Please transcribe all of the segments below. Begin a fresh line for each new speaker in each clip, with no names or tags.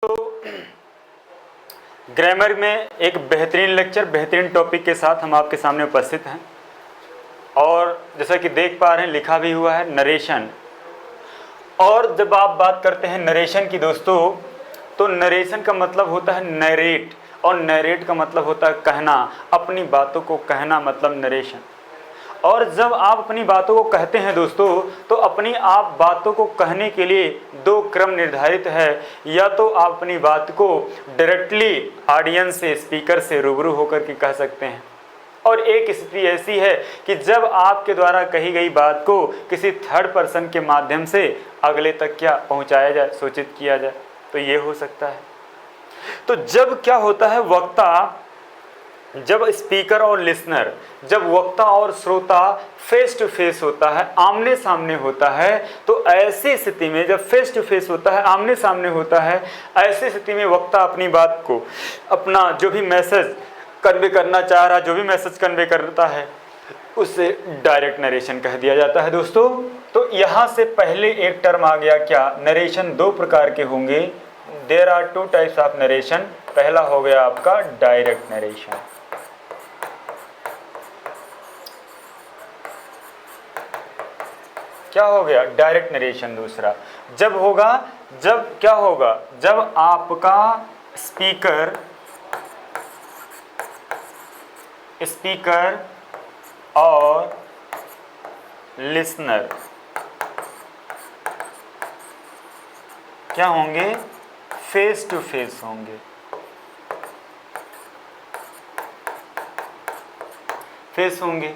तो ग्रामर में एक बेहतरीन लेक्चर, बेहतरीन टॉपिक के साथ हम आपके सामने उपस्थित हैं। और जैसा कि देख पा रहे हैं, लिखा भी हुआ है नरेशन। और जब आप बात करते हैं नरेशन की दोस्तों, तो नरेशन का मतलब होता है नरेट, और नरेट का मतलब होता है कहना, अपनी बातों को कहना, मतलब नरेशन। और जब आप अपनी बातों को कहते हैं दोस्तों, तो अपनी आप बातों को कहने के लिए दो क्रम निर्धारित है। या तो आप अपनी बात को डायरेक्टली ऑडियंस से, स्पीकर से रूबरू होकर के कह सकते हैं, और एक स्थिति ऐसी है कि जब आपके द्वारा कही गई बात को किसी थर्ड पर्सन के माध्यम से अगले तक क्या पहुंचाया जाए, सूचित किया जाए, तो ये हो सकता है। तो जब क्या होता है, वक्ता, जब स्पीकर और लिसनर, जब वक्ता और श्रोता फेस टू फेस होता है, आमने सामने होता है, तो ऐसी स्थिति में जब फेस टू फेस होता है, आमने सामने होता है, ऐसी स्थिति में वक्ता अपनी बात को, अपना जो भी मैसेज कन्वे करना चाह रहा, जो भी मैसेज कन्वे करता है, उसे डायरेक्ट नरेशन कह दिया जाता है दोस्तों। तो यहाँ से पहले एक टर्म आ गया क्या, नरेशन दो प्रकार के होंगे। There are two types of narration. पहला हो गया आपका डायरेक्ट नरेशन। क्या हो गया, डायरेक्ट नरेशन। दूसरा जब होगा, जब क्या होगा, जब आपका स्पीकर और लिसनर क्या होंगे, फेस टू फेस होंगे, फेस होंगे।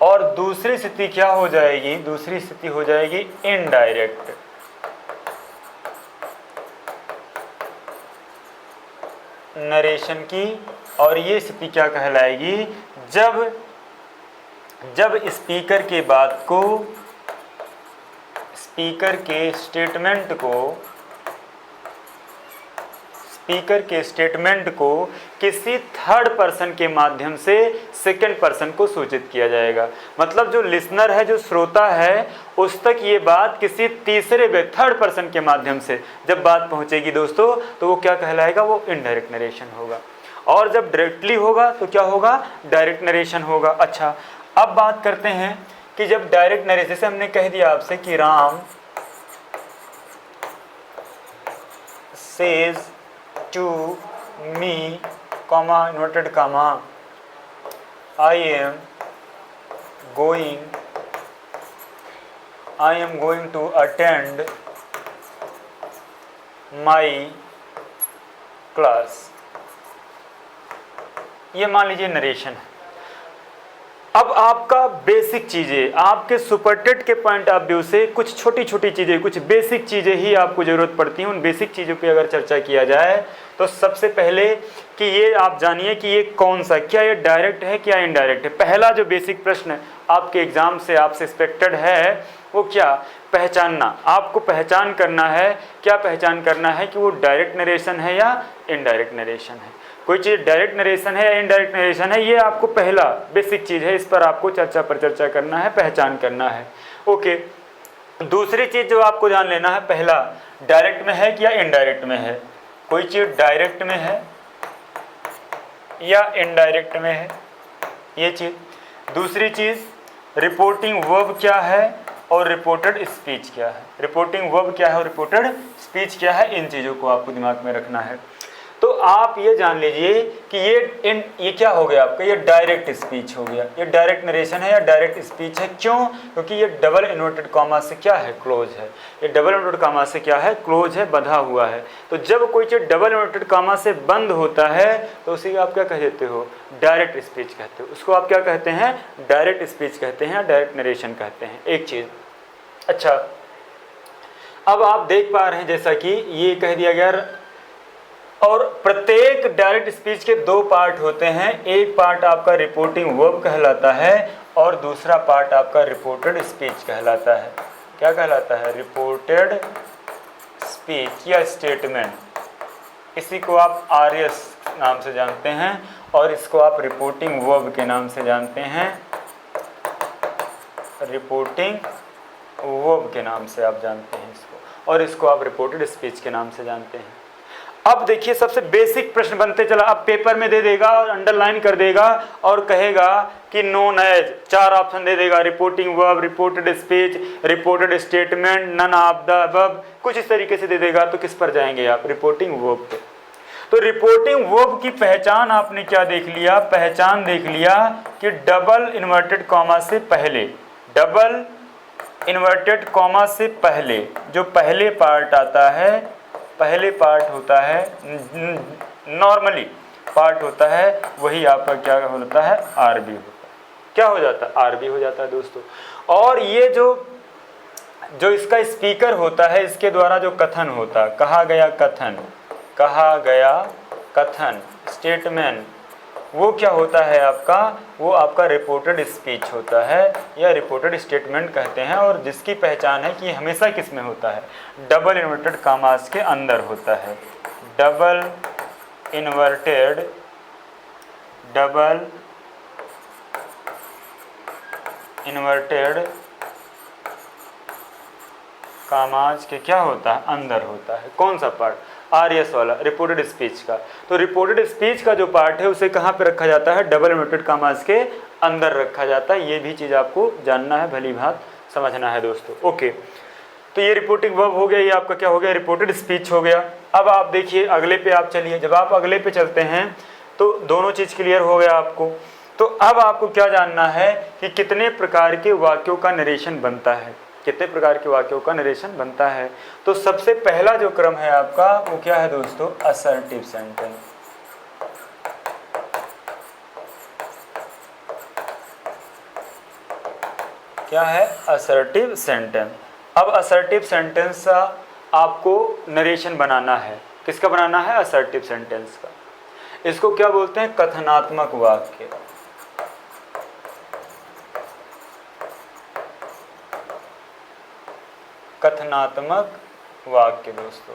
और दूसरी स्थिति क्या हो जाएगी, दूसरी स्थिति हो जाएगी इनडायरेक्ट नरेशन की। और ये स्थिति क्या कहलाएगी, जब स्पीकर के बात को, स्पीकर के स्टेटमेंट को किसी थर्ड पर्सन के माध्यम से सेकंड पर्सन को सूचित किया जाएगा। मतलब जो लिसनर है, जो श्रोता है, उस तक ये बात किसी तीसरे थर्ड पर्सन के माध्यम से जब बात पहुंचेगी दोस्तों, तो वो क्या कहलाएगा, वो इनडायरेक्ट नरेशन होगा। और जब डायरेक्टली होगा तो क्या होगा, डायरेक्ट नरेशन होगा। अच्छा, अब बात करते हैं कि जब डायरेक्ट नरेशन, जैसे हमने कह दिया आपसे कि Ram says to me, comma, inverted comma, I am going to attend my class. ये मान लीजिए नरेशन है। अब आपका बेसिक चीज़ें, आपके सुपरटेट के पॉइंट ऑफ व्यू से कुछ छोटी छोटी चीज़ें, कुछ बेसिक चीज़ें ही आपको ज़रूरत पड़ती हैं। उन बेसिक चीज़ों पे अगर चर्चा किया जाए तो सबसे पहले कि ये आप जानिए कि ये कौन सा, क्या ये डायरेक्ट है, क्या इनडायरेक्ट है। पहला जो बेसिक प्रश्न आपके एग्ज़ाम से आपसे एक्सपेक्टेड है, वो क्या, पहचानना। आपको पहचान करना है, क्या पहचान करना है कि वो डायरेक्ट नरेशन है या इनडायरेक्ट नरेशन है। कोई चीज़ डायरेक्ट नरेशन है या इनडायरेक्ट नरेशन है, ये आपको पहला बेसिक चीज़ है, इस पर आपको चर्चा करना है, पहचान करना है। ओके, दूसरी चीज़ जो आपको जान लेना है, पहला डायरेक्ट में है या इनडायरेक्ट में है। कोई चीज़ डायरेक्ट में है या इनडायरेक्ट में है, ये चीज़। दूसरी चीज़ रिपोर्टिंग वर्ब क्या है और रिपोर्टेड स्पीच क्या है। रिपोर्टिंग वर्ब क्या है और रिपोर्टेड स्पीच क्या है, इन चीज़ों को आपको दिमाग में रखना है। तो आप ये जान लीजिए कि ये क्या हो गया आपका, ये डायरेक्ट स्पीच हो गया। ये डायरेक्ट नरेशन है या डायरेक्ट स्पीच है। क्यों, क्योंकि ये डबल इन्वर्टेड कॉमा से क्या है, क्लोज है। ये डबल इन्वर्टेड कॉमा से क्या है, क्लोज है, बंधा हुआ है। तो जब कोई चीज़ डबल इन्वर्टेड कॉमा से बंद होता है तो उसी आप क्या कह देते हो, डायरेक्ट स्पीच कहते हो। उसको आप क्या कहते हैं, डायरेक्ट स्पीच कहते हैं या डायरेक्ट नरेशन कहते हैं, एक चीज़। अच्छा, अब आप देख पा रहे हैं जैसा कि ये कह दिया गया, और प्रत्येक डायरेक्ट स्पीच के दो पार्ट होते हैं। एक पार्ट आपका रिपोर्टिंग वर्ब कहलाता है और दूसरा पार्ट आपका रिपोर्टेड स्पीच कहलाता है। क्या कहलाता है, रिपोर्टेड स्पीच या स्टेटमेंट। इसी को आप आरएस नाम से जानते हैं और इसको आप रिपोर्टिंग वर्ब के नाम से जानते हैं, रिपोर्टिंग वर्ब के नाम से आप जानते हैं इसको, और इसको आप रिपोर्टेड स्पीच के नाम से जानते हैं। अब देखिए सबसे बेसिक प्रश्न बनते चला, अब पेपर में दे देगा और अंडरलाइन कर देगा और कहेगा कि नोन एज, 4 ऑप्शन दे देगा, reporting verb, reported speech, reported statement, none of the above, कुछ इस तरीके से दे देगा। तो किस पर जाएंगे आप? रिपोर्टिंग वर्ब पे। तो रिपोर्टिंग वर्ब की पहचान आपने क्या देख लिया? पहचान देख लिया कि डबल इन्वर्टेड कॉमा से पहले, डबल इन्वर्टेड कॉमा से पहले जो पहले पार्ट आता है, पहले पार्ट होता है, नॉर्मली पार्ट होता है, वही आपका क्या होता है? आरबी होता है। क्या हो जाता है? आरबी हो जाता है दोस्तों। और ये जो इसका स्पीकर होता है, इसके द्वारा जो कथन होता है, कहा गया कथन, कहा गया कथन, स्टेटमेंट, वो क्या होता है आपका? वो आपका रिपोर्टेड स्पीच होता है या रिपोर्टेड स्टेटमेंट कहते हैं। और जिसकी पहचान है कि हमेशा किस में होता है? डबल इन्वर्टेड कॉमास के अंदर होता है। Double inverted, double inverted commas के क्या होता है? अंदर होता है। कौन सा पार्ट? आरएस वाला, रिपोर्टेड स्पीच का। तो रिपोर्टेड स्पीच का जो पार्ट है उसे कहाँ पे रखा जाता है? डबल इन्वर्टेड कॉमास के अंदर रखा जाता है। ये भी चीज़ आपको जानना है, भली भांति समझना है दोस्तों। ओके, तो ये रिपोर्टिंग वर्ब हो गया, ये आपका क्या हो गया? रिपोर्टेड स्पीच हो गया। अब आप देखिए अगले पे आप चलिए। जब आप अगले पे चलते हैं तो दोनों चीज़ क्लियर हो गया आपको। तो अब आपको क्या जानना है कि कितने प्रकार के वाक्यों का नरेशन बनता है, कितने प्रकार के वाक्यों का नरेशन बनता है। तो सबसे पहला जो क्रम है आपका वो क्या है दोस्तों? Assertive sentence. क्या है? Assertive sentence. अब असर्टिव सेंटेंस का आपको नरेशन बनाना है। किसका बनाना है? असर्टिव सेंटेंस का। इसको क्या बोलते हैं? कथनात्मक वाक्य। कथनात्मक वाक्य दोस्तों।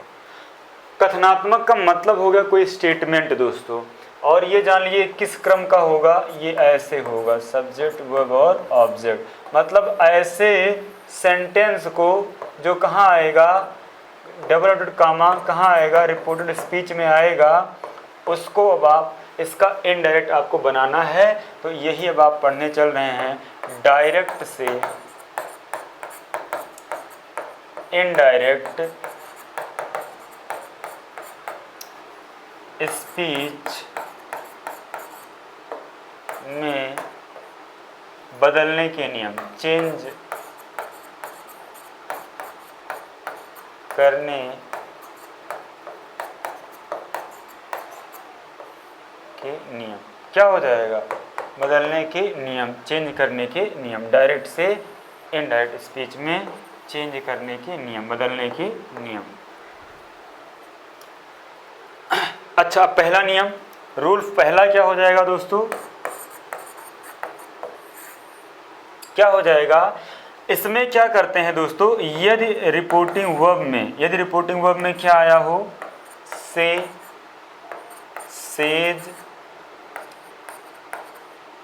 कथनात्मक का मतलब हो गया कोई स्टेटमेंट दोस्तों। और ये जान लिए किस क्रम का होगा? ये ऐसे होगा, सब्जेक्ट, वर्ब और ऑब्जेक्ट। मतलब ऐसे सेंटेंस को जो कहाँ आएगा? डबल इन्वर्टेड कॉमा कहाँ आएगा? रिपोर्टेड स्पीच में आएगा। उसको अब आप इसका इनडायरेक्ट आपको बनाना है। तो यही अब आप पढ़ने चल रहे हैं, डायरेक्ट से इनडायरेक्ट स्पीच में बदलने के नियम, चेंज करने के नियम। क्या हो जाएगा? बदलने के नियम, चेंज करने के नियम। डायरेक्ट से इनडायरेक्ट स्पीच में चेंज करने के नियम, बदलने के नियम। अच्छा, पहला नियम, रूल पहला क्या हो जाएगा दोस्तों? क्या हो जाएगा? इसमें क्या करते हैं दोस्तों? यदि रिपोर्टिंग वर्ब में, यदि रिपोर्टिंग वर्ब में क्या आया हो? से, सेज,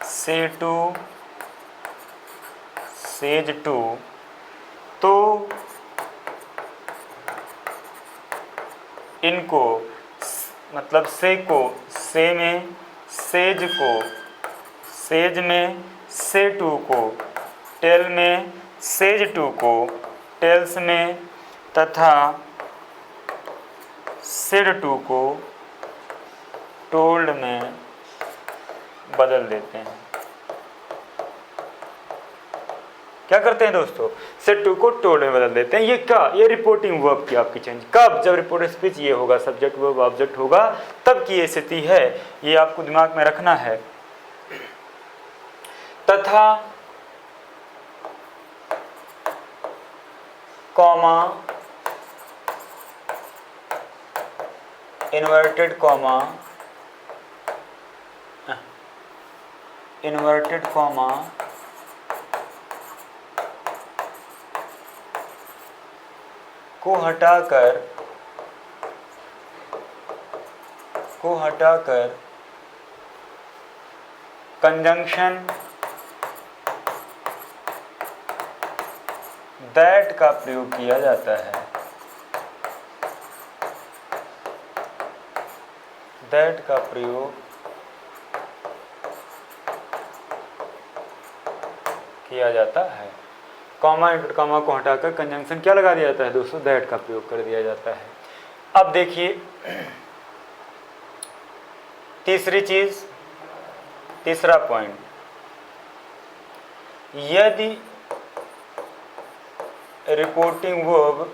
से टू, सेज टू, तो इनको मतलब से को से में, सेज को सेज में, से टू को टेल में, सेज टू को टेल्स में, तथा सेड टू को टोल्ड में बदल देते हैं। क्या करते हैं दोस्तों? सेड टू को टोल्ड में बदल देते हैं। ये क्या? ये रिपोर्टिंग वर्ब की आपकी चेंज। कब? जब रिपोर्टेड स्पीच ये होगा, सब्जेक्ट वर्ब ऑब्जेक्ट होगा, तब की ये स्थिति है। ये आपको दिमाग में रखना है। तथा comma, inverted comma, inverted comma को हटाकर कंजंक्शन दैट का प्रयोग किया जाता है। दैट का प्रयोग किया जाता है। कॉमा इंटू कॉमा को हटाकर कंजंक्शन क्या लगा दिया जाता है दोस्तों, दैट का प्रयोग कर दिया जाता है। अब देखिए तीसरी चीज, तीसरा पॉइंट, यदि रिपोर्टिंग वर्ब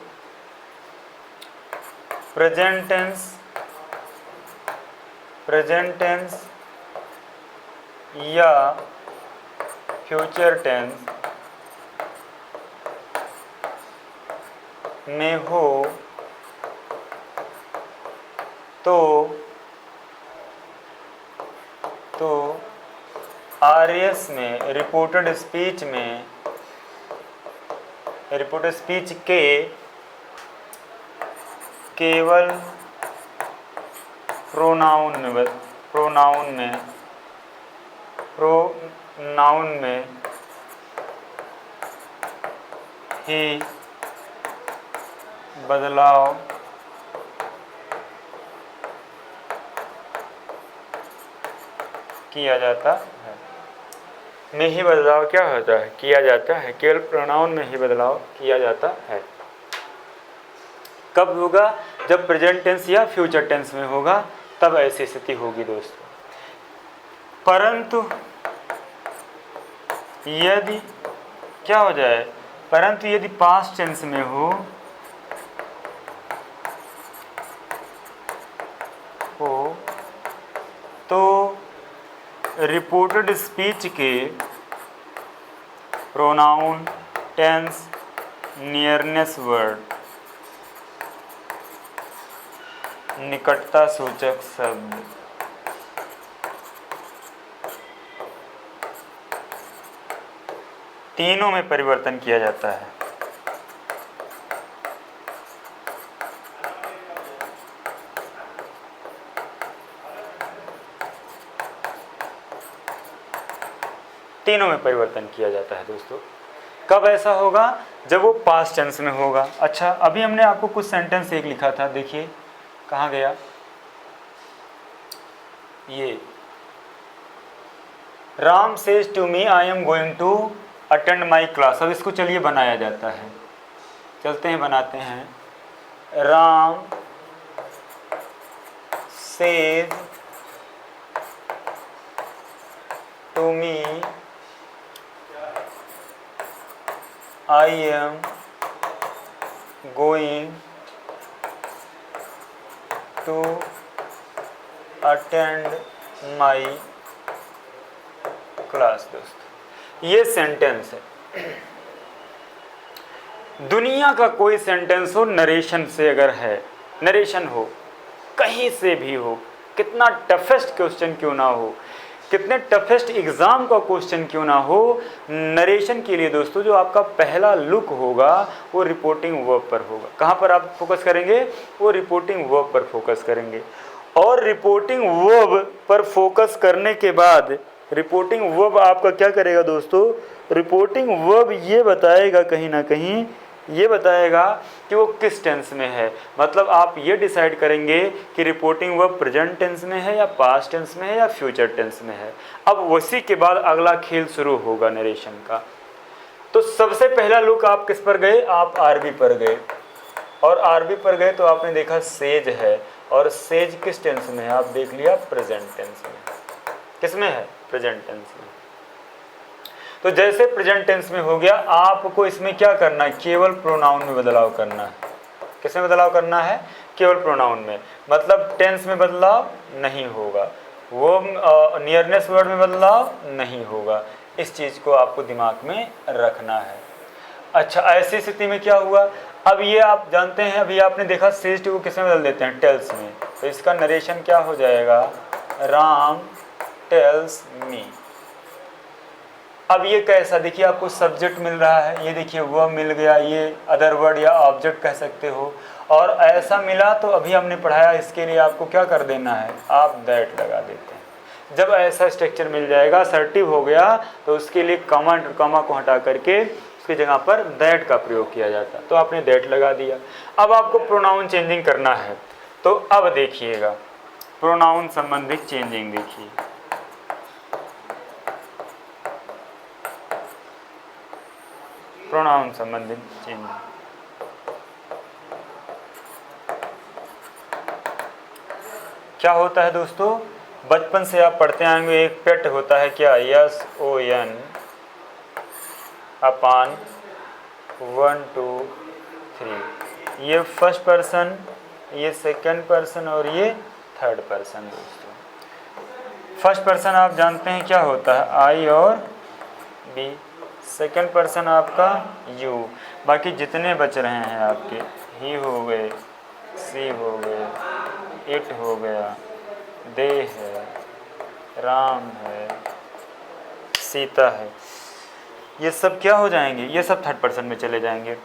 प्रेजेंट टेंस या फ्यूचर टेंस में हो तो आरएस में, रिपोर्टेड स्पीच के केवल प्रोनाउन में ही बदलाव किया जाता है, में ही बदलाव क्या होता है, किया जाता है, केवल प्रोनाउन में ही बदलाव किया जाता है। कब होगा, जब प्रेजेंट टेंस या फ्यूचर टेंस में होगा, तब ऐसी स्थिति होगी दोस्तों। परंतु यदि क्या हो जाए, परंतु यदि पास्ट टेंस में हो तो रिपोर्टेड स्पीच के प्रोनाउन, टेंस, नियरनेस वर्ड, निकटता सूचक शब्द, तीनों में परिवर्तन किया जाता है। तीनों में परिवर्तन किया जाता है दोस्तों। कब ऐसा होगा, जब वो पास्ट टेंस में होगा। अच्छा, अभी हमने आपको कुछ सेंटेंस एक लिखा था, देखिए कहाँ गया ये, Ram says to me I am going to attend my class. अब इसको चलिए बनाया जाता है, चलते हैं बनाते हैं। Ram says to me I am going to attend my class। दोस्तों ये सेंटेंस है, दुनिया का कोई सेंटेंस हो, नरेशन से अगर है, नरेशन हो कहीं से भी हो, कितना टफेस्ट क्वेश्चन क्यों ना हो, कितने टफेस्ट एग्जाम का क्वेश्चन क्यों ना हो, नरेशन के लिए दोस्तों जो आपका पहला लुक होगा वो रिपोर्टिंग वर्ब पर होगा। कहाँ पर आप फोकस करेंगे, वो रिपोर्टिंग वर्ब पर फोकस करेंगे। और रिपोर्टिंग वर्ब पर फोकस करने के बाद रिपोर्टिंग वर्ब आपका क्या करेगा दोस्तों, रिपोर्टिंग वर्ब ये बताएगा, कहीं ना कहीं ये बताएगा कि वो किस टेंस में है। मतलब आप ये डिसाइड करेंगे कि रिपोर्टिंग वर्ब प्रेजेंट टेंस में है या पास्ट टेंस में है या फ्यूचर टेंस में है। अब उसी के बाद अगला खेल शुरू होगा नरेशन का। तो सबसे पहला लुक आप किस पर गए, आप आरबी पर गए, और आरबी पर गए तो आपने देखा सेज है, और सेज किस टेंस में है, आप देख लिया प्रेजेंट टेंस में। किस में है, प्रेजेंट टेंस में। तो जैसे प्रेजेंट टेंस में हो गया, आपको इसमें क्या करना है, केवल प्रोनाउन में बदलाव करना है। किस में बदलाव करना है, केवल प्रोनाउन में। मतलब टेंस में बदलाव नहीं होगा, वो नियरनेस वर्ड में बदलाव नहीं होगा। इस चीज़ को आपको दिमाग में रखना है। अच्छा, ऐसी स्थिति में क्या हुआ, अब ये आप जानते हैं, अभी आपने देखा सेज को किस में बदल देते हैं, टेल्स में। तो इसका नरेशन क्या हो जाएगा, राम टेल्स मी। अब ये कैसा, देखिए आपको सब्जेक्ट मिल रहा है, ये देखिए वर्ब मिल गया, ये अदर वर्ड या ऑब्जेक्ट कह सकते हो। और ऐसा मिला तो अभी हमने पढ़ाया, इसके लिए आपको क्या कर देना है, आप दैट लगा देते हैं। जब ऐसा स्ट्रक्चर मिल जाएगा, असर्टिव हो गया, तो उसके लिए कॉमा कॉमा को हटा करके उसकी जगह पर दैट का प्रयोग किया जाता है। तो आपने दैट लगा दिया। अब आपको प्रोनाउन चेंजिंग करना है, तो अब देखिएगा प्रोनाउन संबंधित चेंजिंग देखिए, प्रोनाउन संबंधित चेंजिंग। क्या होता है दोस्तों, बचपन से आप पढ़ते आएंगे, एक पेट होता है क्या, SON अपान 1 2 3, ये फर्स्ट पर्सन, ये सेकंड पर्सन और ये थर्ड पर्सन। दोस्तों फर्स्ट पर्सन आप जानते हैं क्या होता है, I और B, सेकंड पर्सन आपका U, बाकी जितने बच रहे हैं आपके ही हो गए, सी हो गए, इट हो गया, दे है, राम है, सीता है, ये सब क्या हो जाएंगे, ये सब थर्ड पर्सन में चले जाएंगे।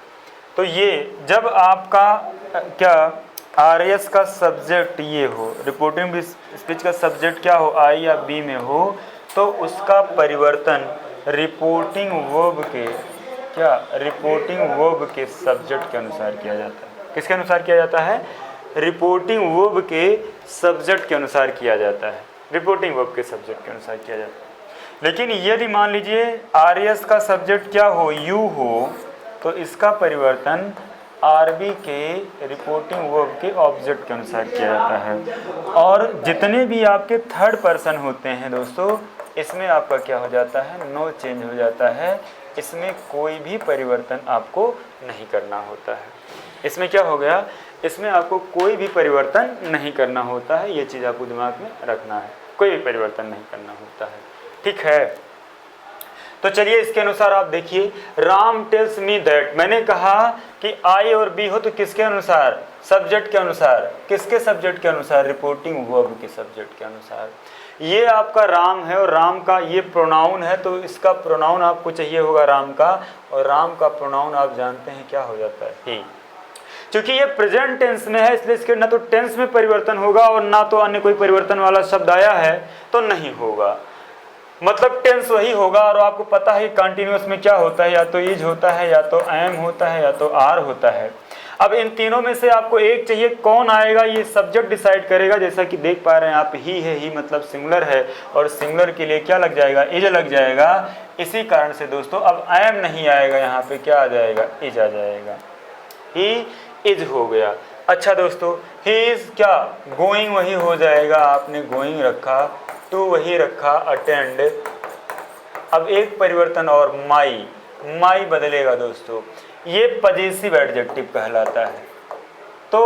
तो ये जब आपका क्या RS का सब्जेक्ट ये हो, रिपोर्टिंग स्पीच का सब्जेक्ट क्या हो, I या B में हो, तो उसका परिवर्तन रिपोर्टिंग वर्ब के क्या, रिपोर्टिंग वर्ब के सब्जेक्ट के अनुसार किया जाता है। किसके अनुसार किया जाता है, रिपोर्टिंग वर्ब के सब्जेक्ट के अनुसार किया जाता है, रिपोर्टिंग वर्ब के सब्जेक्ट के अनुसार किया जाता है। लेकिन यदि मान लीजिए RS का सब्जेक्ट क्या हो, U हो, तो इसका परिवर्तन RB के रिपोर्टिंग वर्ब के ऑब्जेक्ट के अनुसार किया जाता है। और जितने भी आपके थर्ड पर्सन होते हैं दोस्तों, इसमें आपका क्या हो जाता है, नो चेंज हो जाता है, इसमें कोई भी परिवर्तन आपको नहीं करना होता है। इसमें क्या हो गया, इसमें आपको कोई भी परिवर्तन नहीं करना होता है, ये चीज़ आपको दिमाग में रखना है, कोई भी परिवर्तन नहीं करना होता है, ठीक है। तो चलिए इसके अनुसार आप देखिए, राम टेल्स मी दैट, मैंने कहा कि I और B हो तो किसके अनुसार, सब्जेक्ट के अनुसार, किसके सब्जेक्ट के अनुसार, रिपोर्टिंग वर्ब के सब्जेक्ट के अनुसार। ये आपका राम है और राम का ये प्रोनाउन है, तो इसका प्रोनाउन आपको चाहिए होगा राम का, और राम का प्रोनाउन आप जानते हैं क्या हो जाता है, ही। क्योंकि ये प्रेजेंट टेंस में है, इसलिए इसके ना तो टेंस में परिवर्तन होगा और ना तो अन्य कोई परिवर्तन वाला शब्द आया है तो नहीं होगा, मतलब टेंस वही होगा। और आपको पता है कंटिन्यूअस में क्या होता है, या तो इज होता है, या तो एम होता है, या तो आर होता है। अब इन तीनों में से आपको एक चाहिए, कौन आएगा ये सब्जेक्ट डिसाइड करेगा। जैसा कि देख पा रहे हैं आप, ही है, ही मतलब सिंगुलर है, और सिंगुलर के लिए क्या लग जाएगा, इज लग जाएगा। इसी कारण से दोस्तों अब एम नहीं आएगा, यहाँ पे क्या आ जाएगा, इज आ जाएगा, ही इज हो गया। अच्छा दोस्तों, ही इज क्या, गोइंग वही हो जाएगा, आपने गोइंग रखा, टू वही रखा, अटेंड। अब एक परिवर्तन और, माई, माई बदलेगा दोस्तों, ये पजेसिव एडजेक्टिव कहलाता है। तो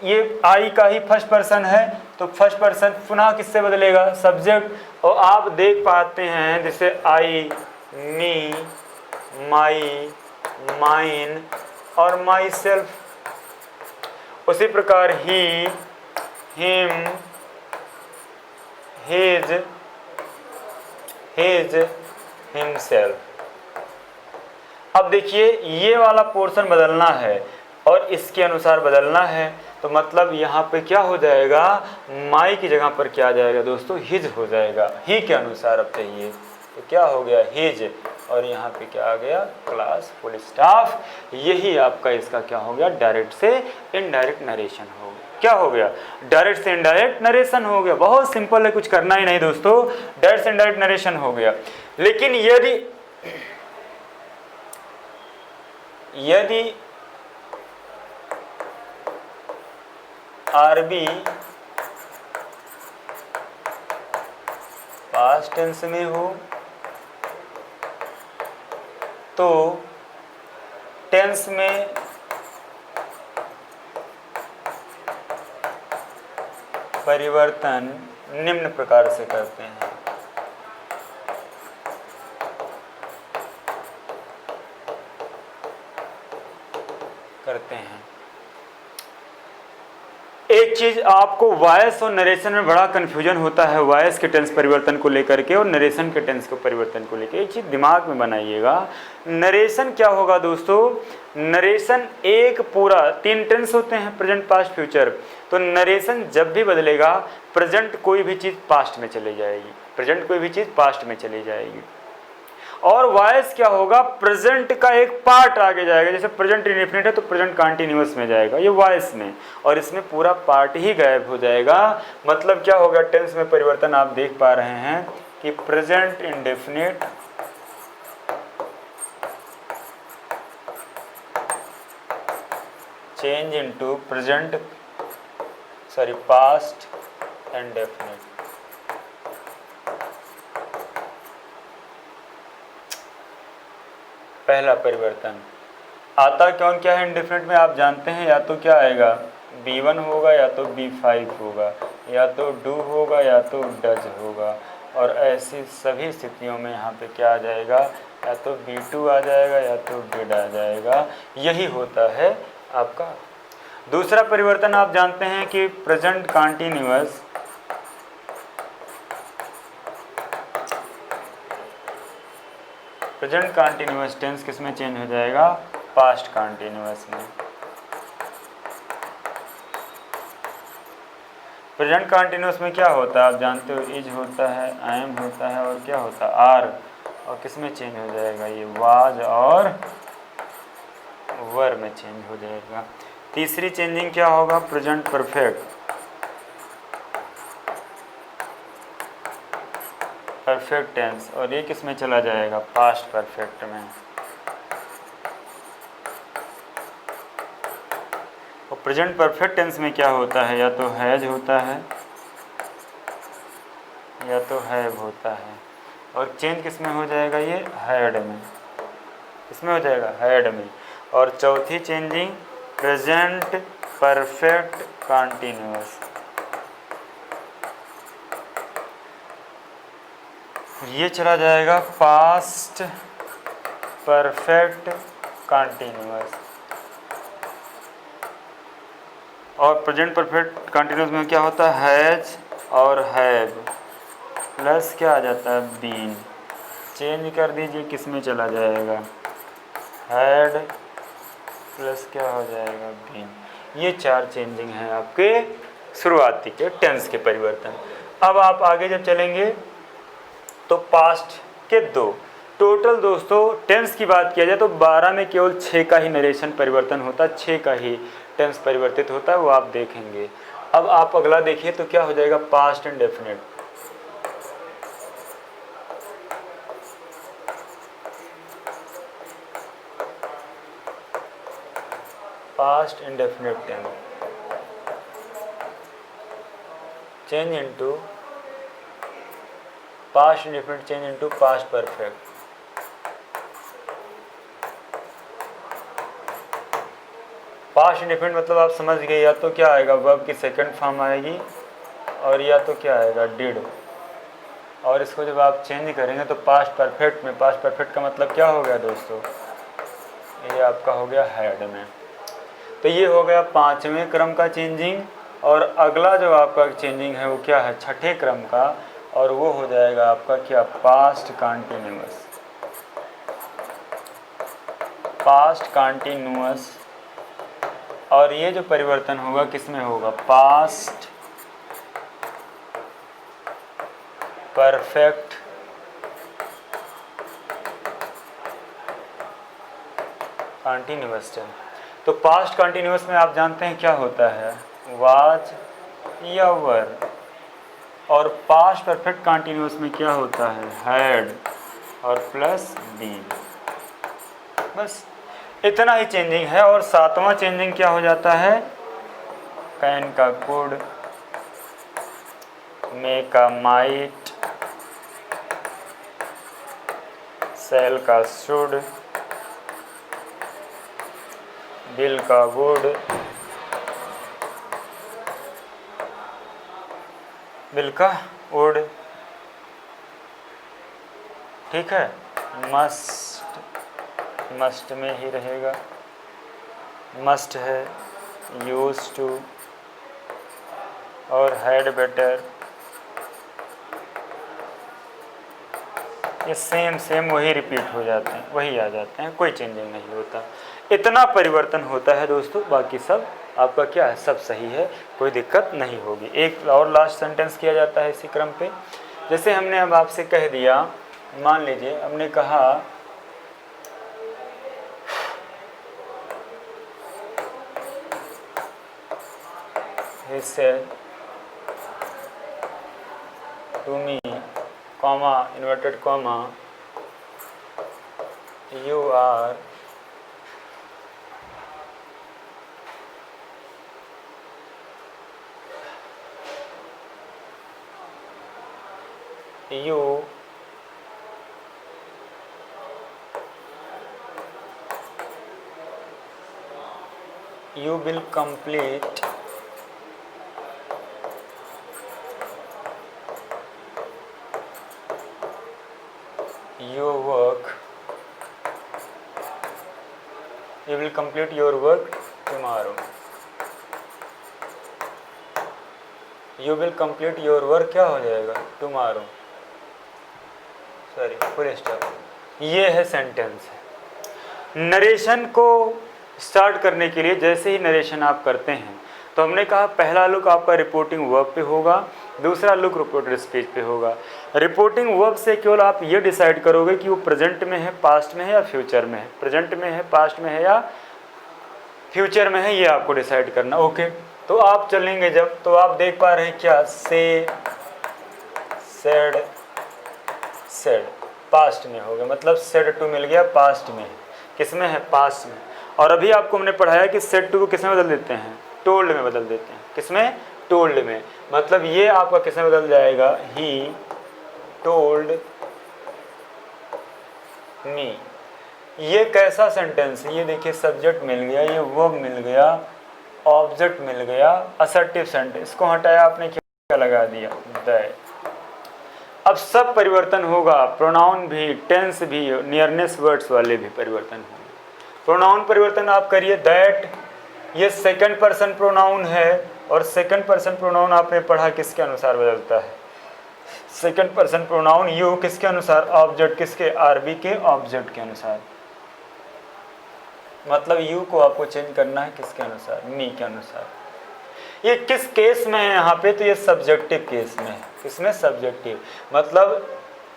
ये आई का ही फर्स्ट पर्सन है, तो फर्स्ट पर्सन पुनः किससे बदलेगा, सब्जेक्ट। और आप देख पाते हैं जैसे आई, मी, माई, माइन और माई सेल्फ। उसी प्रकार ही, हिम, हिज, हिज, हिमसेल्फ। अब देखिए ये वाला पोर्शन बदलना है और इसके अनुसार बदलना है, तो मतलब यहाँ पे क्या हो जाएगा, माई की जगह पर क्या आ जाएगा दोस्तों, हिज हो जाएगा। ही के अनुसार अब चाहिए तो क्या हो गया, हिज, और यहाँ पे क्या आ गया, क्लास, फुल स्टाफ। यही आपका इसका क्या हो गया, डायरेक्ट से इनडायरेक्ट नरेशन हो गया। क्या हो गया, डायरेक्ट से इनडायरेक्ट नरेशन हो गया। बहुत सिंपल है, कुछ करना ही नहीं दोस्तों, डायरेक्ट से इनडायरेक्ट नरेशन हो गया। लेकिन यदि आरबी पास्ट टेंस में हो तो टेंस में परिवर्तन निम्न प्रकार से करते हैं। एक चीज आपको वॉइस और नरेशन में बड़ा कन्फ्यूजन होता है, वॉइस के टेंस परिवर्तन को लेकर के और नरेशन के टेंस के परिवर्तन को लेकर। एक चीज दिमाग में बनाइएगा, नरेशन क्या होगा दोस्तों, नरेशन एक पूरा 3 टेंस होते हैं, प्रेजेंट, पास्ट, फ्यूचर। तो नरेशन जब भी बदलेगा, प्रेजेंट कोई भी चीज़ पास्ट में चली जाएगी, प्रेजेंट कोई भी चीज़ पास्ट में चली जाएगी। और वॉइस क्या होगा, प्रेजेंट का एक पार्ट आगे जाएगा। जैसे प्रेजेंट इंडेफिनिट है तो प्रेजेंट कंटीन्यूअस में जाएगा ये वॉइस में, और इसमें पूरा पार्ट ही गायब हो जाएगा। मतलब क्या होगा, टेंस में परिवर्तन आप देख पा रहे हैं कि present indefinite change into past indefinite. पहला परिवर्तन आता क्या है इंडेफिनिट में, आप जानते हैं, या तो क्या आएगा B1 होगा या तो B5 होगा, या तो डू होगा या तो डज होगा, और ऐसी सभी स्थितियों में यहाँ पे क्या आ जाएगा, या तो B2 आ जाएगा या तो डिड आ जाएगा। यही होता है आपका। दूसरा परिवर्तन आप जानते हैं कि प्रेजेंट कंटीन्यूअस टेंस किस में चेंज हो जाएगा, पास्ट कंटीन्यूअस में। प्रेजेंट कंटीन्यूअस में क्या होता है आप जानते हो, इज होता है, आई एम होता है, और क्या होता है, आर, और किस में चेंज हो जाएगा, ये वाज और वर में चेंज हो जाएगा। तीसरी चेंजिंग क्या होगा, प्रेजेंट परफेक्ट टेंस, और ये किस में चला जाएगा, पास्ट परफेक्ट में। और प्रेजेंट परफेक्ट टेंस में क्या होता है, या तो हैज होता है या तो हैव होता है, और चेंज किस में हो जाएगा, ये हैड में, इसमें हो जाएगा हैड में। और चौथी चेंजिंग प्रेजेंट परफेक्ट कंटीन्यूअस, ये चला जाएगा पास्ट परफेक्ट कंटीन्यूअस। और प्रेजेंट परफेक्ट कंटीन्यूअस में क्या होता है, हैज और हैव प्लस क्या आ जाता है, बीन। चेंज कर दीजिए, किस में चला जाएगा, हैड प्लस क्या हो जाएगा, बीन। ये चार चेंजिंग हैं आपके शुरुआती के टेंस के परिवर्तन। अब आप आगे जब चलेंगे तो पास्ट के दो टोटल दोस्तों टेंस की बात किया जाए तो 12 में केवल 6 का ही नरेशन परिवर्तन होता है, 6 का ही टेंस परिवर्तित होता है, वो आप देखेंगे। अब आप अगला देखिए तो क्या हो जाएगा, past indefinite. Past indefinite tense change into past indefinite change into past perfect. Past indefinite मतलब आप समझ गए, या तो क्या आएगा, वर्ब की सेकंड फॉर्म आएगी, और या तो क्या आएगा, डिड। और इसको जब आप चेंज करेंगे तो पास्ट परफेक्ट में, पास्ट परफेक्ट का मतलब क्या हो गया दोस्तों, ये आपका हो गया हैड में। तो ये हो गया 5वें क्रम का चेंजिंग। और अगला जो आपका चेंजिंग है वो क्या है, 6ठे क्रम का, और वो हो जाएगा आपका क्या, पास्ट कंटीन्यूअस। पास्ट कंटीन्यूअस, और ये जो परिवर्तन होगा किस में होगा, पास्ट परफेक्ट कंटीन्यूअस टेंस। तो पास्ट कंटीन्यूअस में आप जानते हैं क्या होता है, वाज या वर, और पास्ट परफेक्ट कंटीन्यूअस में क्या होता है, हैड और प्लस बीन। बस इतना ही चेंजिंग है। और 7वां चेंजिंग क्या हो जाता है, कैन का कुड, मे का माइट, सेल का शुड, बिल का वुड, बिल का वुड, ठीक है। मस्ट, मस्ट में ही रहेगा, मस्ट है, यूज टू, और हैड बेटर, ये सेम वही रिपीट हो जाते हैं, वही आ जाते हैं, कोई चेंजिंग नहीं होता। इतना परिवर्तन होता है दोस्तों, बाकी सब आपका क्या है, सब सही है, कोई दिक्कत नहीं होगी। एक और लास्ट सेंटेंस किया जाता है इसी क्रम पे। जैसे हमने अब आपसे कह दिया मान लीजिए हमने कहा he said to me, comma, inverted comma, you are you will complete your work, you will complete your work tomorrow, you will complete your work क्या हो जाएगा tomorrow, सॉरी फुल स्टॉप। ये है सेंटेंस है। नरेशन को start करने के लिए जैसे ही नरेशन आप करते हैं तो हमने कहा पहला लुक आपका रिपोर्टिंग वर्ब पे होगा, दूसरा लुक रिपोर्टेड स्पीच पे होगा। रिपोर्टिंग वर्ब से केवल आप ये डिसाइड करोगे कि वो प्रेजेंट में है, पास्ट में है या फ्यूचर में है, प्रेजेंट में है, पास्ट में है या फ्यूचर में है, ये आपको डिसाइड करना। ओके, तो आप चलेंगे जब तो आप देख पा रहे हैं क्या, से, सेड, सेड पास्ट में हो गया, मतलब सेड टू मिल गया पास्ट में, किसमें है, पास्ट में। और अभी आपको हमने पढ़ाया कि सेड टू को किसमें बदल देते हैं, टोल्ड में बदल देते हैं, किसमें, टोल्ड में। मतलब ये आपका किसमें बदल जाएगा, ही टोल्ड मी। ये कैसा सेंटेंस है, ये देखिए सब्जेक्ट मिल गया, ये वर्ब मिल गया, ऑब्जेक्ट मिल गया, असर्टिव सेंटेंस, इसको हटाया आपने, क्या लगा दिया, दैट। अब सब परिवर्तन होगा, प्रोनाउन भी, टेंस भी, नियरनेस वर्ड्स वाले भी परिवर्तन होंगे। प्रोनाउन परिवर्तन आप करिए, दैट ये सेकंड पर्सन प्रोनाउन है, और सेकंड पर्सन प्रोनाउन आपने पढ़ा किसके अनुसार बदलता है, सेकंड पर्सन प्रोनाउन यू किसके अनुसार, ऑब्जेक्ट किसके, आरबी के ऑब्जेक्ट के अनुसार। मतलब यू को आपको चेंज करना है किसके अनुसार, मी के अनुसार। ये किस केस में है यहाँ पे, तो ये सब्जेक्टिव केस में है, किसमें, सब्जेक्टिव। मतलब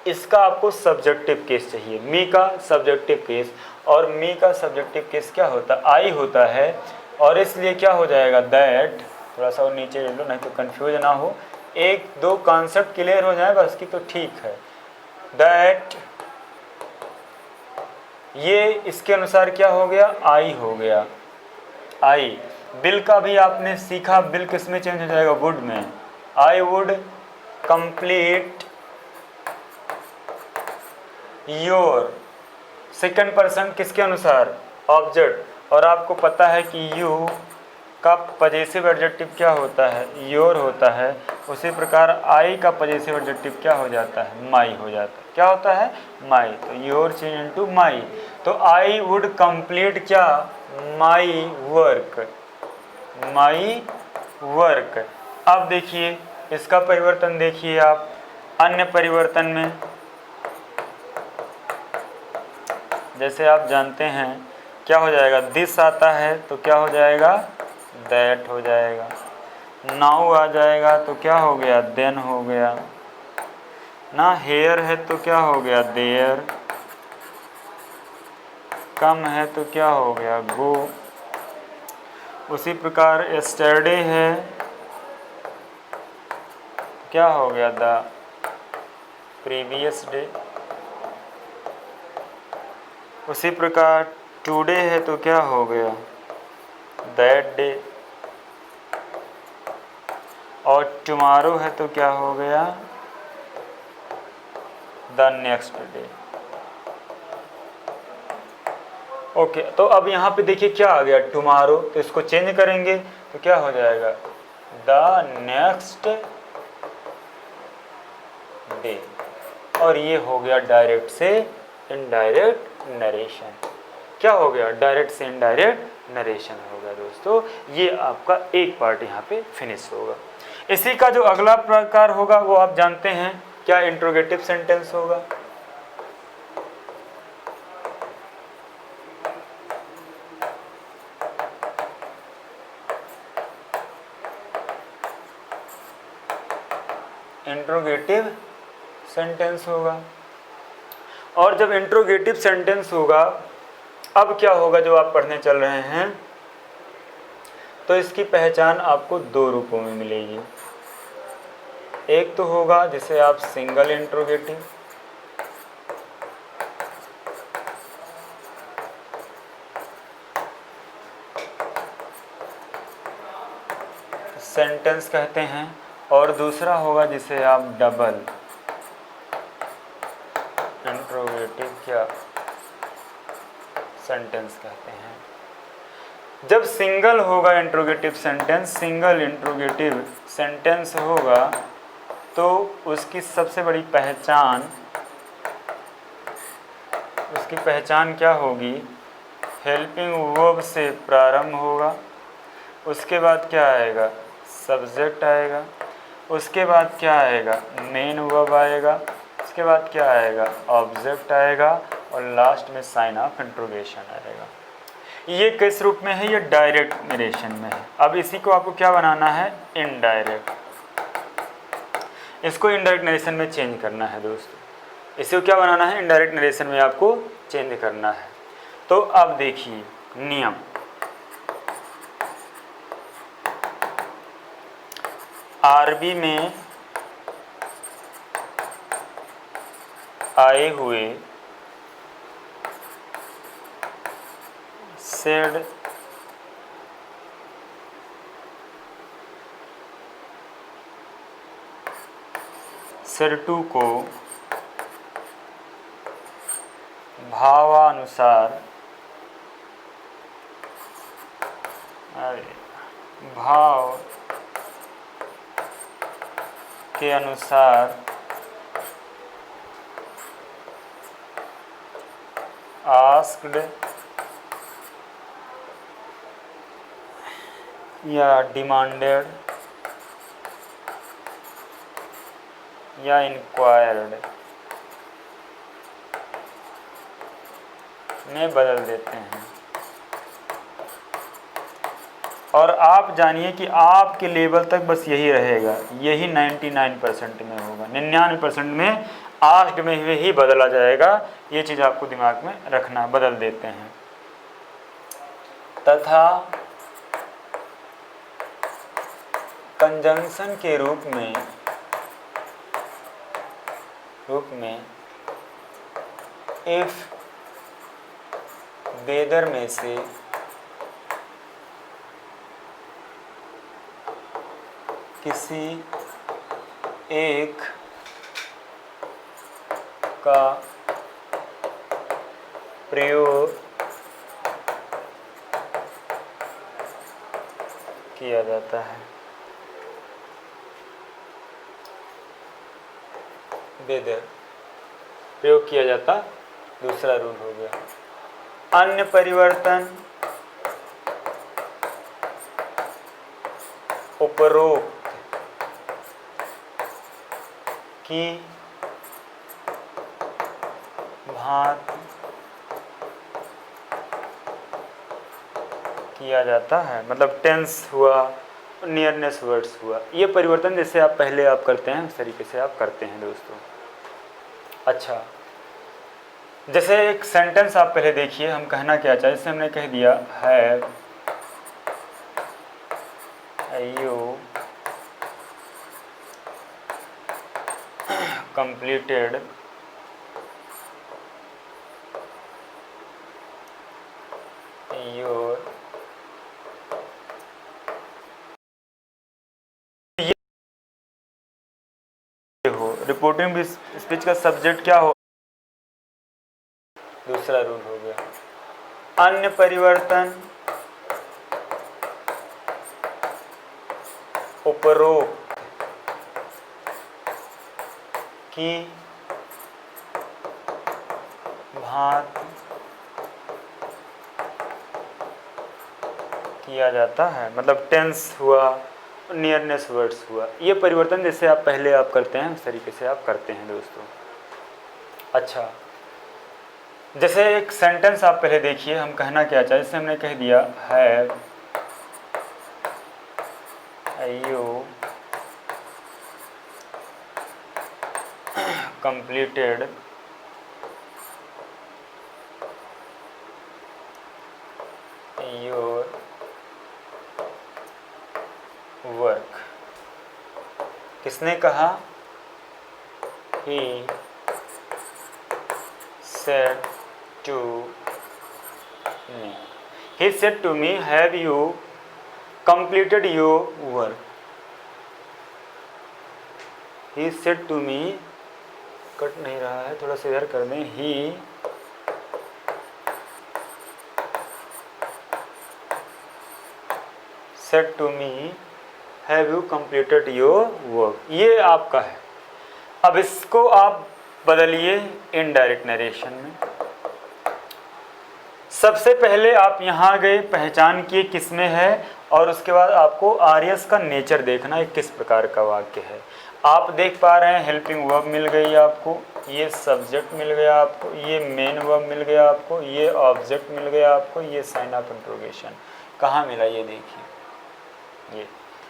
इसका आपको सब्जेक्टिव केस चाहिए, मी का सब्जेक्टिव केस, और मी का सब्जेक्टिव केस क्या होता है, आई होता है, और इसलिए क्या हो जाएगा, दैट। थोड़ा सा और नीचे ले लो नहीं तो कंफ्यूज ना हो, एक दो कॉन्सेप्ट क्लियर हो जाए बस की तो ठीक है। दैट ये इसके अनुसार क्या हो गया, आई हो गया, आई। बिल का भी आपने सीखा, बिल किस में चेंज हो जाएगा, वुड में। I would complete your, second person किसके अनुसार, ऑब्जेक्ट। और आपको पता है कि यू का पजेसिव एडजेक्टिव क्या होता है, योर होता है। उसी प्रकार आई का पजेसिव एडजेक्टिव क्या हो जाता है, माई हो जाता है। क्या होता है, माई। तो योर चेंज इनटू माई। तो आई वुड कंप्लीट क्या, माई वर्क, माई वर्क। अब देखिए इसका परिवर्तन देखिए आप, अन्य परिवर्तन में जैसे आप जानते हैं क्या हो जाएगा, दिस आता है तो क्या हो जाएगा, दैट हो जाएगा। नाउ आ जाएगा तो क्या हो गया, देन हो गया ना। हेयर है तो क्या हो गया, देयर। कम है तो क्या हो गया, गो। उसी प्रकार यस्टरडे है क्या हो गया, द प्रीवियस डे। उसी प्रकार टुडे है तो क्या हो गया, दैट डे। और टुमारो है तो क्या हो गया, द नेक्स्ट डे। ओके, तो अब यहाँ पे देखिए क्या आ गया, टुमारो। तो इसको चेंज करेंगे तो क्या हो जाएगा, द नेक्स्ट डे। और ये हो गया डायरेक्ट से इनडायरेक्ट नरेशन। क्या हो गया, डायरेक्ट से इनडायरेक्ट नरेशन हो गया दोस्तों। ये आपका एक पार्ट यहाँ पे फिनिश होगा। इसी का जो अगला प्रकार होगा वो आप जानते हैं क्या, इंट्रोगेटिव सेंटेंस होगा। इंट्रोगेटिव सेंटेंस होगा। और जब इंट्रोगेटिव सेंटेंस होगा, अब क्या होगा जो आप पढ़ने चल रहे हैं, तो इसकी पहचान आपको दो रूपों में मिलेगी। एक तो होगा जिसे आप सिंगल इंट्रोगेटिव, सेंटेंस कहते हैं, और दूसरा होगा जिसे आप डबल इंट्रोगेटिव क्या सेंटेंस कहते हैं। जब सिंगल होगा interrogative sentence, single interrogative sentence होगा, तो उसकी सबसे बड़ी पहचान, उसकी पहचान क्या होगी, हेल्पिंग वर्ब से प्रारंभ होगा, उसके बाद क्या आएगा, सब्जेक्ट आएगा, उसके बाद क्या आएगा, मेन वर्ब आएगा, उसके बाद क्या आएगा, ऑब्जेक्ट आएगा, और लास्ट में साइन ऑफ इंट्रोगेशन आएगा। ये किस रूप में है, ये डायरेक्ट नरेशन में है। अब इसी को आपको क्या बनाना है, इनडायरेक्ट। इसको इनडायरेक्ट नरेशन में चेंज करना है दोस्तों, इसे क्या बनाना है, इनडायरेक्ट नरेशन में आपको चेंज करना है। तो अब देखिए नियम, आरबी में आए हुए सेड सेड टू को भावानुसार, भाव के अनुसार आस्क्ड या डिमांडेड या इंक्वायर्ड में बदल देते हैं। और आप जानिए कि आपके लेवल तक बस यही रहेगा, यही 99% में होगा, 99% में आस्क्ड में ही बदला जाएगा। ये चीज़ आपको दिमाग में रखना, बदल देते हैं। तथा कंजंक्शन के रूप में इफ वेदर में से किसी एक का प्रयोग किया जाता है, वेदर प्रयोग किया जाता, दूसरा रूल हो गया। अन्य परिवर्तन उपरोक्त की भांति किया जाता है, मतलब टेंस हुआ, नियरनेस वर्ड्स हुआ, ये परिवर्तन जैसे आप पहले आप करते हैं उस तरीके से आप करते हैं दोस्तों। अच्छा, जैसे एक सेंटेंस आप पहले देखिए, हम कहना क्या चाहे, जैसे हमने कह दिया हैव यू completed your हो, रिपोर्टिंग स्पीच का सब्जेक्ट क्या हो, दूसरा रूल हो गया। अन्य परिवर्तन उपरोक्त की भांति किया जाता है, मतलब टेंस हुआ, नियरनेस वर्ड्स हुआ, ये परिवर्तन जैसे आप पहले आप करते हैं उस तरीके से आप करते हैं दोस्तों। अच्छा, जैसे एक सेंटेंस आप पहले देखिए, हम कहना क्या चाहे, जैसे हमने कह दिया हैव यू completed किसने कहा? ही said to me. He said to me, have you completed your work? He said to me, cut नहीं रहा है, थोड़ा सा इधर कर दें। He said to me, have you completed your work? ये आपका है। अब इसको आप बदलिए इनडायरेक्ट नरेशन में। सबसे पहले आप यहाँ गए, पहचान किए किस में है, और उसके बाद आपको आर्यस का नेचर देखना है, किस प्रकार का वाक्य है। आप देख पा रहे हैं हेल्पिंग वर्ब मिल गई आपको, ये सब्जेक्ट मिल गया आपको, ये मेन वर्ब मिल गया आपको, ये ऑब्जेक्ट मिल गया आपको, ये साइन ऑफ इंट्रोगेशन। कहाँ मिला ये देखिए,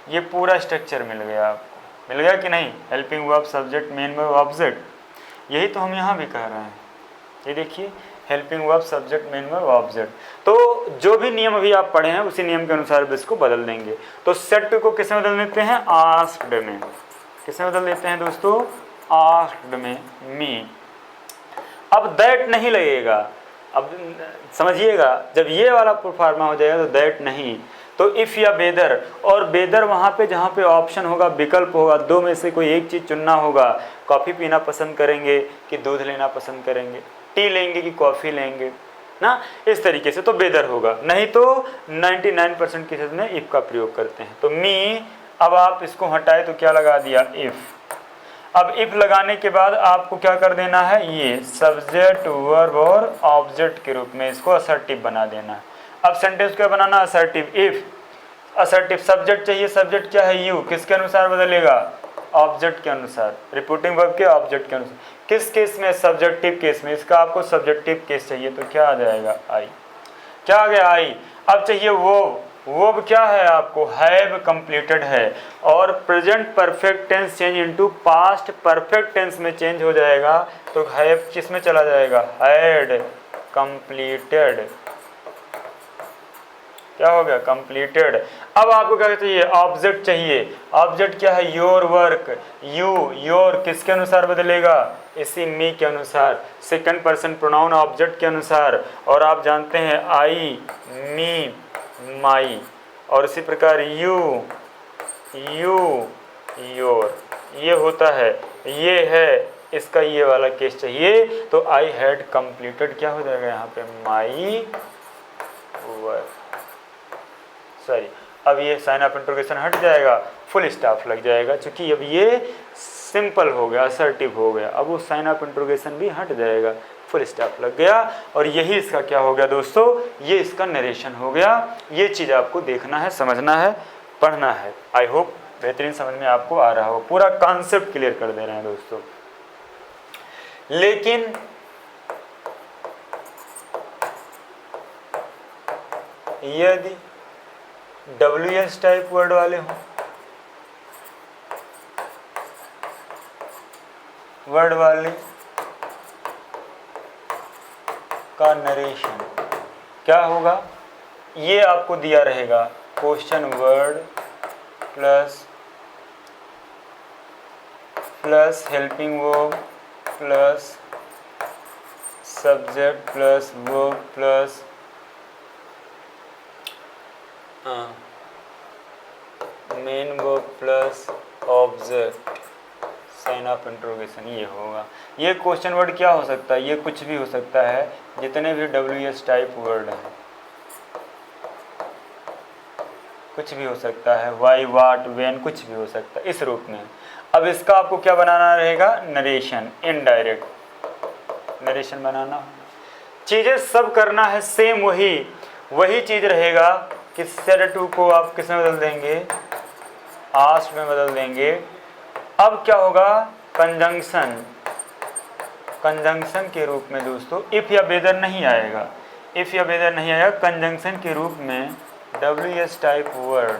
ये पूरा स्ट्रक्चर मिल गया आपको। मिल गया कि नहीं? Helping verb, subject, main verb, object. यही तो हम यहाँ भी कह रहे हैं। ये देखिए helping verb, subject, main verb, object. तो जो भी नियम अभी आप पढ़े हैं उसी नियम के अनुसार भी इसको बदल देंगे। तो सेट को किसमें बदल देते हैं? आस्क्ड में। किसमें बदल देते हैं दोस्तों? आस्क्ड में, मी। अब दैट नहीं लगेगा। अब समझिएगा, जब ये वाला प्रोफार्मा हो जाएगा तो दैट नहीं, तो इफ़ या बेदर। और बेदर वहाँ पे जहाँ पे ऑप्शन होगा, विकल्प होगा, दो में से कोई एक चीज़ चुनना होगा। कॉफ़ी पीना पसंद करेंगे कि दूध लेना पसंद करेंगे, टी लेंगे कि कॉफ़ी लेंगे ना, इस तरीके से तो बेदर होगा। नहीं तो 99% केसेस में इफ़ का प्रयोग करते हैं। तो मी, अब आप इसको हटाए तो क्या लगा दिया? इफ़। अब इफ़ लगाने के बाद आपको क्या कर देना है? ये सब्जेक्ट, वर्ब और ऑब्जेक्ट के रूप में इसको असर्टिव बना देना है। अब सेंटेंस क्या बनाना? असर्टिव। इफ़ असर्टिव, सब्जेक्ट चाहिए, सब्जेक्ट क्या है? यू। किसके अनुसार बदलेगा? ऑब्जेक्ट के अनुसार। रिपोर्टिंग वर्ब के ऑब्जेक्ट के अनुसार। किस केस में? सब्जेक्टिव केस में। इसका आपको सब्जेक्टिव केस चाहिए तो क्या आ जाएगा? आई। क्या आ गया? आई। अब चाहिए वो क्या है आपको? हैव कंप्लीटेड है, और present perfect tense change into past perfect tense में चेंज हो जाएगा, तो हैव किस में चला जाएगा? Had completed. क्या हो गया? कंप्लीटेड। अब आपको क्या चाहिए? ऑब्जेक्ट चाहिए। ऑब्जेक्ट क्या है? Your work. यू, योर किसके अनुसार बदलेगा? इसी मी के अनुसार, सेकंड पर्सन प्रोनाउन ऑब्जेक्ट के अनुसार। और आप जानते हैं आई, मी, माई, और इसी प्रकार यू, योर। ये होता है, ये है, इसका ये वाला केस चाहिए तो आई हैड कंप्लीटेड क्या हो जाएगा यहाँ पे? My work. सॉरी, अब ये साइन ऑफ इंट्रोगेशन हट जाएगा, फुल स्टॉप लग जाएगा, क्योंकि अब ये सिंपल हो गया, असर्टिव हो गया। अब वो साइन ऑफ इंट्रोगेशन भी हट जाएगा, फुल स्टॉप लग गया। और यही इसका क्या हो गया दोस्तों? ये इसका नरेशन हो गया। ये चीज़ आपको देखना है, समझना है, पढ़ना है। आई होप बेहतरीन समझ में आपको आ रहा हो। पूरा कॉन्सेप्ट क्लियर कर दे रहे हैं दोस्तों। लेकिन यदि WS टाइप वर्ड वाले हों, वर्ड वाले का नरेशन क्या होगा? ये आपको दिया रहेगा, question word plus helping verb plus subject plus verb plus main verb plus object, sign of interrogation. ये होगा। ये क्वेश्चन वर्ड क्या हो सकता है? ये कुछ भी हो सकता है, जितने भी WS टाइप वर्ड हैं कुछ भी हो सकता है, वाई, वाट, वेन, कुछ भी हो सकता है इस रूप में। अब इसका आपको क्या बनाना रहेगा? नरेशन, इनडायरेक्ट नरेशन बनाना। चीज़ें सब करना है सेम, वही चीज़ रहेगा कि सेड टू को आप किस में बदल देंगे? आस्क्ड में बदल देंगे। अब क्या होगा? कंजंक्शन के रूप में दोस्तों इफ़ या बेदर नहीं आएगा, इफ़ या बेदर नहीं आएगा, कंजंक्शन के रूप में WS टाइप वर्ड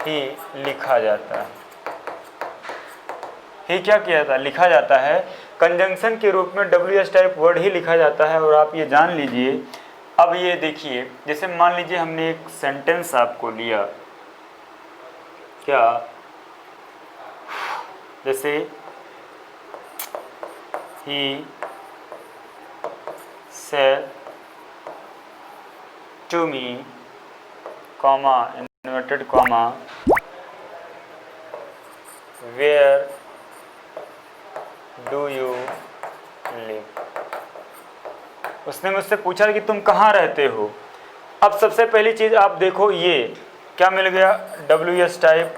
ही लिखा जाता है। ही क्या किया जाता है? लिखा जाता है। कंजंक्शन के रूप में WS टाइप वर्ड ही लिखा जाता है। और आप ये जान लीजिए, अब ये देखिए, जैसे मान लीजिए हमने एक सेंटेंस आपको लिया, क्या, जैसे he said to me, comma, inverted comma, where do you live? उसने मुझसे पूछा कि तुम कहाँ रहते हो। अब सबसे पहली चीज़ आप देखो, ये क्या मिल गया, WS टाइप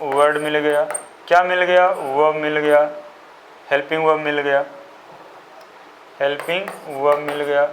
वर्ड मिल गया, क्या मिल गया, वर्ब मिल गया, हेल्पिंग वर्ब मिल गया, हेल्पिंग वर्ब मिल गया,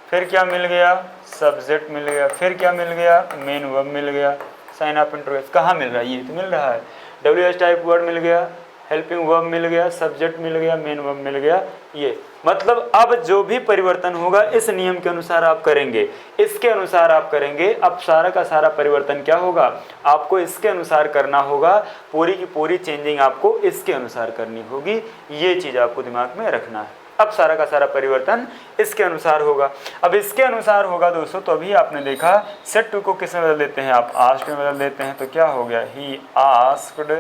फिर क्या मिल गया, सब्जेक्ट मिल गया, फिर क्या मिल गया, मेन वर्ब मिल गया, साइन ऑफ इंटरव्यू कहाँ मिल रहा है, ये तो मिल रहा है, WS टाइप वर्ड मिल गया, हेल्पिंग वर्ब मिल गया, सब्जेक्ट मिल गया, मेन वर्ब मिल गया। ये मतलब अब जो भी परिवर्तन होगा इस नियम के अनुसार आप करेंगे, इसके अनुसार आप करेंगे। अब सारा का सारा परिवर्तन क्या होगा, आपको इसके अनुसार करना होगा, पूरी की पूरी चेंजिंग आपको इसके अनुसार करनी होगी। ये चीज़ आपको दिमाग में रखना है। अब सारा का सारा परिवर्तन इसके अनुसार होगा। अब इसके अनुसार होगा दोस्तों, तो अभी आपने देखा सेट टू को किस में बदल देते हैं, आप आस्क्ड में बदल देते हैं, तो क्या हो गया, ही आस्क्ड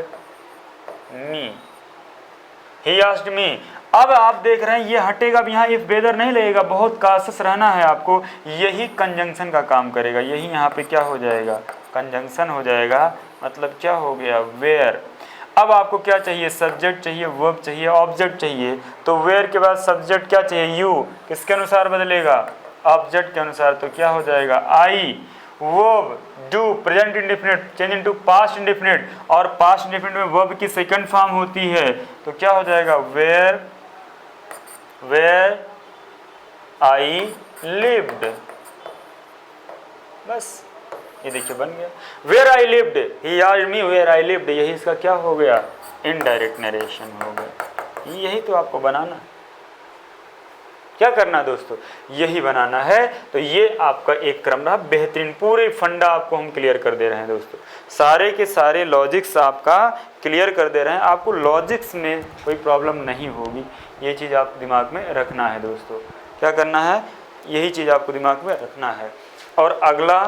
मी, ही आस्क्ड मी। अब आप देख रहे हैं ये हटेगा, अब यहाँ इफ वेदर नहीं लगेगा, बहुत काशस रहना है आपको, यही कंजंक्शन का काम करेगा, यही यहाँ पे क्या हो जाएगा, कंजंक्शन हो जाएगा, मतलब क्या हो गया, वेयर। अब आपको क्या चाहिए, सब्जेक्ट चाहिए, वर्ब चाहिए, ऑब्जेक्ट चाहिए, तो वेयर के बाद सब्जेक्ट क्या चाहिए, यू, किसके अनुसार बदलेगा, ऑब्जेक्ट के अनुसार, तो क्या हो जाएगा, I, verb do, present indefinite change into past indefinite, और पास्ट इंडेफिनिट में वर्ब की सेकंड फॉर्म होती है, तो क्या हो जाएगा, वेयर आई लिव्ड। बस ये देखिए बन गया, where I lived, he asked me where I lived, यही इसका क्या हो गया, इनडायरेक्ट नरेशन हो गया। यही तो आपको बनाना, क्या करना दोस्तों, यही बनाना है। तो ये आपका एक क्रम रहा बेहतरीन, पूरे फंडा आपको हम क्लियर कर दे रहे हैं दोस्तों, सारे के सारे लॉजिक्स आपका क्लियर कर दे रहे हैं, आपको लॉजिक्स में कोई प्रॉब्लम नहीं होगी। ये चीज़ आप दिमाग में रखना है दोस्तों, क्या करना है, यही चीज़ आपको दिमाग में रखना है। और अगला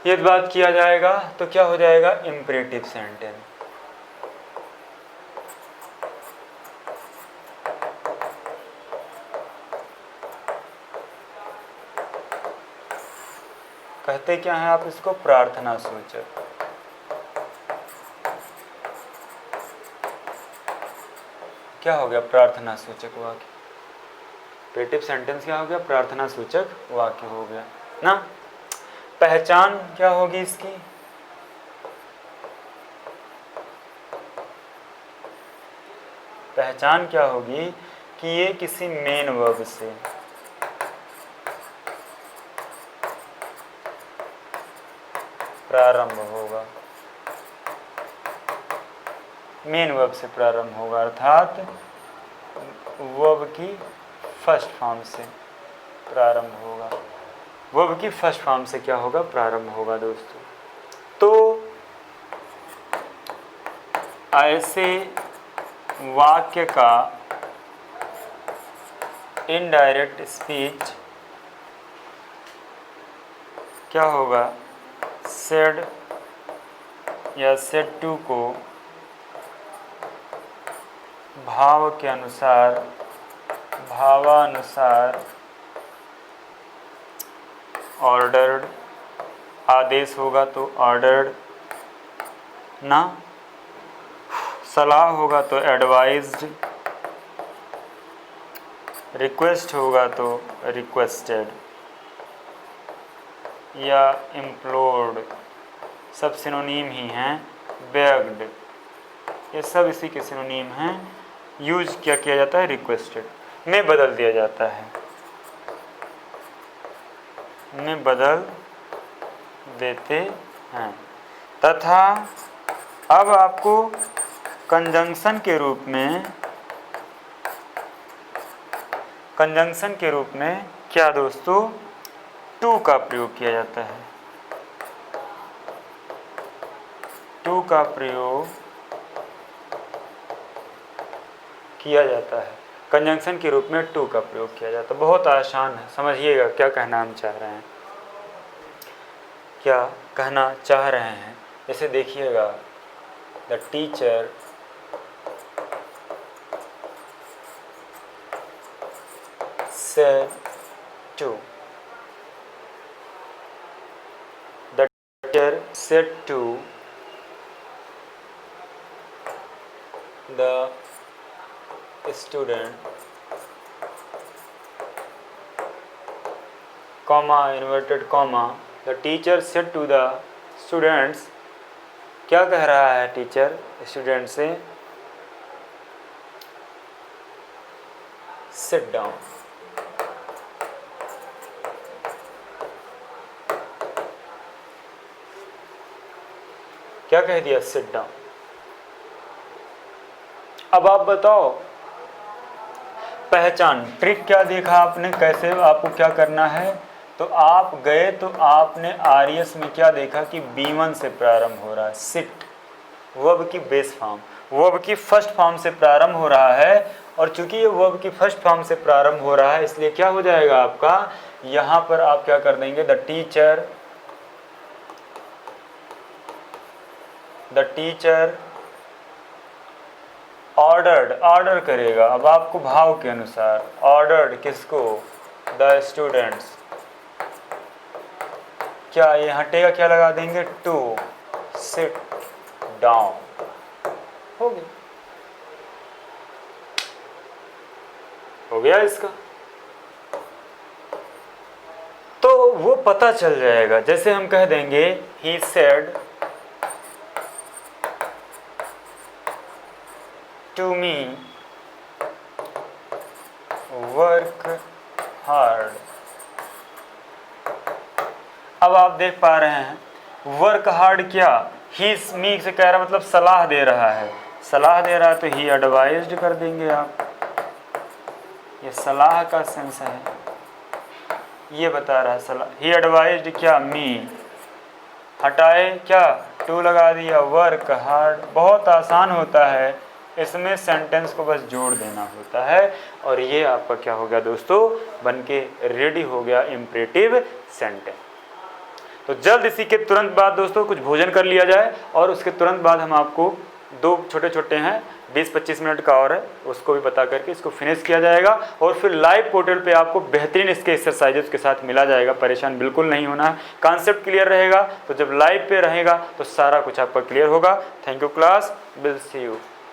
ये बात किया जाएगा तो क्या हो जाएगा, इम्परेटिव सेंटेंस। कहते क्या है आप इसको, प्रार्थना सूचक। क्या हो गया, प्रार्थना सूचक वाक्य। इम्परेटिव सेंटेंस क्या हो गया, प्रार्थना सूचक वाक्य हो गया ना। पहचान क्या होगी इसकी, पहचान क्या होगी कि ये किसी मेन वर्ब से प्रारंभ होगा, मेन वर्ब से प्रारंभ होगा, अर्थात वर्ब की फर्स्ट फॉर्म से प्रारंभ होगा, वर्ब की फर्स्ट फॉर्म से क्या होगा, प्रारंभ होगा दोस्तों। तो ऐसे वाक्य का इनडायरेक्ट स्पीच क्या होगा, सेड या सेड टू को भाव के अनुसार, भावानुसार ऑर्डर्ड, आदेश होगा तो ऑर्डर्ड ना, सलाह होगा तो एडवाइज्ड, रिक्वेस्ट होगा तो रिक्वेस्टेड या इम्प्लोर्ड, सब सिनोनीम ही हैं, बेग्ड, ये सब इसी के सिनोनीम हैं। यूज क्या किया जाता है, रिक्वेस्टेड में बदल दिया जाता है, में बदल देते हैं। तथा अब आपको कंजंक्शन के रूप में, कंजंक्शन के रूप में क्या दोस्तों, टू का प्रयोग किया जाता है, टू का प्रयोग किया जाता है, कंजंक्शन के रूप में टू का प्रयोग किया जाता है। बहुत आसान है, समझिएगा क्या कहना हम चाह रहे हैं। क्या कहना चाह रहे हैं। जैसे देखिएगा, the teacher said to, the teacher said to the student, comma inverted comma, the teacher said to the students, क्या कह रहा है टीचर स्टूडेंट से, sit down। क्या कह दिया, sit down। अब आप बताओ, पहचान ट्रिक क्या देखा आपने, कैसे आपको क्या करना है। तो आप गए तो आपने आरएस में क्या देखा कि B1 से प्रारंभ हो रहा है, सिट, वर्ब की बेस फॉर्म, वर्ब की फर्स्ट फॉर्म से प्रारंभ हो रहा है। और चूंकि ये वर्ब की फर्स्ट फॉर्म से प्रारंभ हो रहा है, इसलिए क्या हो जाएगा आपका, यहां पर आप क्या कर देंगे, द टीचर ऑर्डर करेगा। अब आपको भाव के अनुसार ऑर्डर्ड किसको, द स्टूडेंट्स, क्या ये हटेगा, क्या लगा देंगे, टू सिट डाउन। हो गया इसका। तो वो पता चल जाएगा। जैसे हम कह देंगे he said to me work hard। अब आप देख पा रहे हैं वर्क हार्ड, क्या ही मी से कह रहा, मतलब सलाह दे रहा है, सलाह दे रहा है तो ही एडवाइज्ड कर देंगे आप। ये सलाह का सेंस है, ये बता रहा है सलाह। ही एडवाइज्ड क्या, मी, हटाए क्या, टू लगा दिया, वर्क हार्ड। बहुत आसान होता है, इसमें सेंटेंस को बस जोड़ देना होता है और ये आपका क्या हो गया दोस्तों, बनके रेडी हो गया इम्परेटिव सेंटेंस। तो जल्द इसी के तुरंत बाद दोस्तों कुछ भोजन कर लिया जाए और उसके तुरंत बाद हम आपको दो छोटे छोटे हैं 20-25 मिनट का और है, उसको भी बता करके इसको फिनिश किया जाएगा और फिर लाइव पोर्टल पे आपको बेहतरीन इसके एक्सरसाइजेस के साथ मिला जाएगा। परेशान बिल्कुल नहीं होना है, कॉन्सेप्ट क्लियर रहेगा। तो जब लाइव पे रहेगा तो सारा कुछ आपका क्लियर होगा। Thank you class, will see you.